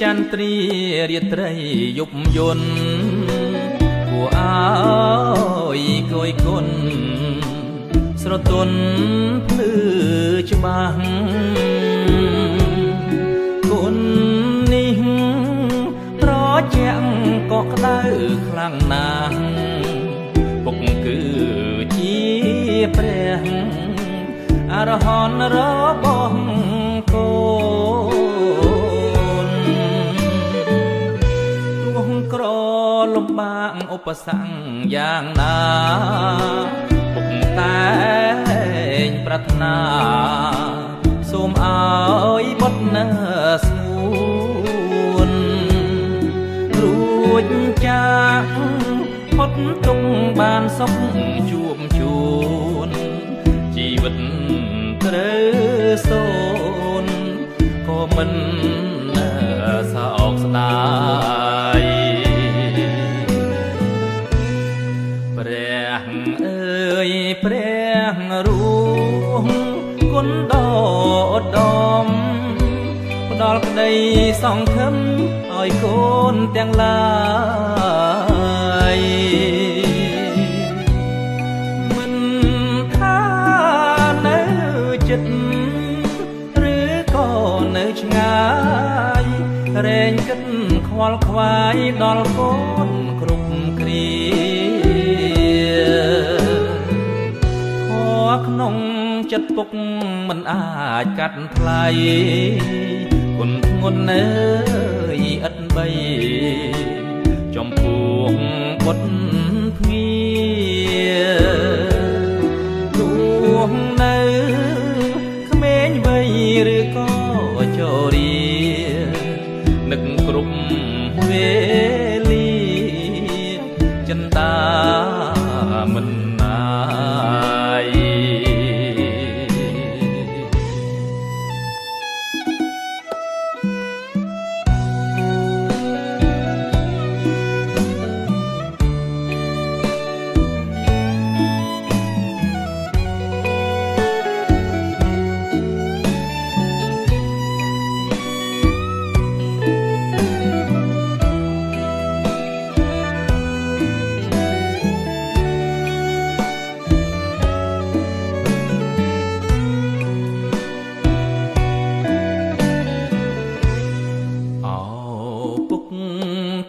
ចន្ទ្រារាត្រីយប់យន់គួរអើយគយគុណស្រទន់ភ្លឺច្បាស់គុណនេះត្រជាក់ក៏ក្តៅខ្លាំងណាស់ពុកគឺជាព្រះអរហន្តរបស់កូនទោះក្រលំបាកឧបសគ្គយ៉ាងណាពុកតែងប្រាថ្នាសូមឲ្យបុត្រនៅស្ងួនរួចចាកផុតទុកបានសុខជួបជួនជីវិតត្រូវសូនក៏មិនសោកស្ដាយព្រះអើយព្រះរួងគុណដ៏ឧត្តមផ្ដល់ក្តីសង្ឃឹមឲ្យកូនទាំងឡាយមិនថានៅចិត្តឬក៏នៅឆ្ងាយរែងគិតខ្វល់ខ្វាយដល់កូនគ្រប់គ្រាខក្នុងចិត្តពុកមិនអាចកាត់ថ្លៃគុណធ្ងន់អើយឥតបីចំពោះបុត្រភ្ងាទោះនៅក្មេងវ័យឬក៏ចូលរៀននឹកគ្រប់វេលាចិន្តាមិនណាយ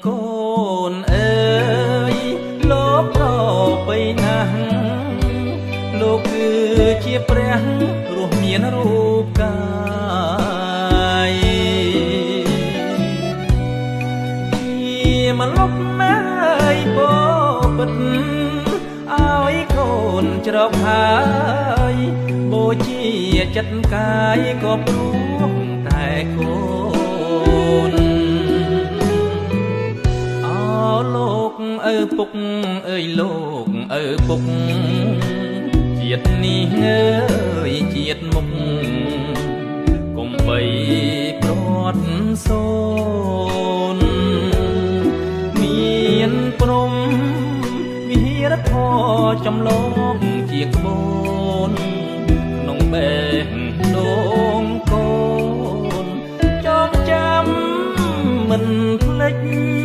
កូនអើយលោកប្របីណាស់លោកគឺជាព្រះរស់មានរូបកាយជាម្លប់ណាយបបិទ្ធឲ្យកូនច្រកហើយបូជាចិត្តកាយក៏ព្រោះតែកូនលោកអើពុកអើយលោកអើពុកជាតិនេះអើយជាតិមុខកុំបីព្រាត់សូនមានព្រំវិហារធម៌ចំលងជាក្បូនក្នុងបេះដូងកូនចងចាំមិនភ្លេច